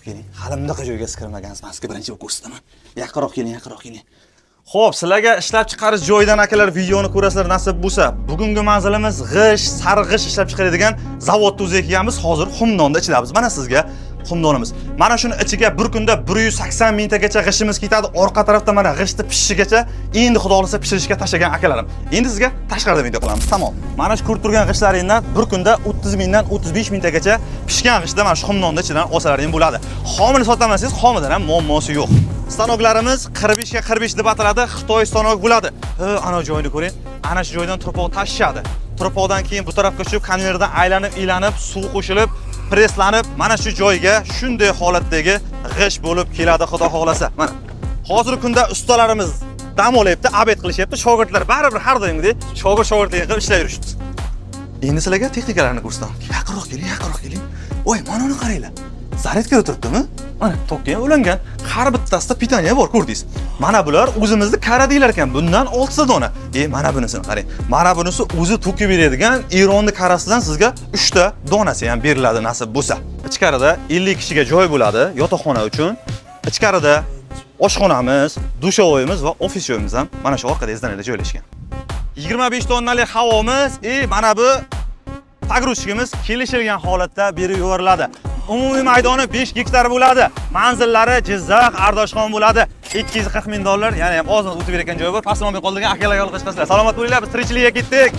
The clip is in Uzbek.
keling. Hali bundaqa joyga kirmagansiz. Men sizga birinchi ko'rsataman. Yaqinroq keling. Xo'p, sizlarga ishlab chiqarish joyidan akalar videoni ko'rasizlar nasib bo'lsa, bugungi manzilimiz g'ish, sarg'ish ishlab chiqaradigan zavodda o'zi ekanmiz. Hozir Xumdonda ichidamiz. Mana sizga Xumdonimiz. Mana shuni ichiga bir kunda 180 mingtagacha g'ishimiz ketadi. Orqa tarafda mana g'ishni pishishigacha endi xudo xolisa pishirishga tashlagan akalarim. Endi sizga tashqarida video qilamiz. Tamom. Mana shu ko'rib turgan g'ishlaringdan bir kunda 30 mingdan 35 mingtagacha pishgan g'ishda mana shu Xumdonda ichidan olsalaring bo'ladi. Xomil sotamasangiz, xomidan ham muammosi yo'q. Stanoklarimiz 45 ga 45 deb ataladi. Xitoy stanok bo'ladi. Ana joyini ko'ring. Ana shu joydan turpoq tashishadi. Turpoqdan keyin bu tarafga tushib, konveyordan aylanib, suv qo'shilib, preslanib, mana shu joyga shunday holatdagi g'ish bo'lib keladi xudo xolasa. Mana hozirgi kunda ustalarimiz dam olyapti, abed qilishyapti. Shogirdlar baribir har doimgidek shogirdlik qilib ishlayib yurishdi. Endi sizlarga texnikalarni ko'rsataman. Yaqinroq keling. Voy, mana uni qaranglar. Zaryadga o'tiribdimi? Mana tokka ulangan. Har bittasida pitaniya bor, ko'rdingiz. Mana bular o'zimizni karadiylar ekan. Bundan 6 dona. Mana bunisini qarang. Mana bunisi o'zi to'kib beradigan Eronning karasidan sizga 3 ta donasi ham beriladi nasib bo'lsa. Ichkarida 50 kishiga joy bo'ladi, yotoqxona uchun. Ichkarida oshxonamiz, dushovoyimiz va ofis joyimiz ham mana shu orqada izdanada joylashgan. 25 tonnalik havomiz, mana bu pogruzchigimiz kelishilgan holatda berib yuboriladi. Umumiy maydoni 5 gektar bo'ladi. Manzillari Jizzax, Ardoshxon bo'ladi. 240 ming dollar, ya'ni ham ozgina o'tib bergan joyi bor. Pasmonbek qoldirgan akalarga olib chiqasizlar. Salomat bo'linglar, biz tirikchilikka ketdik.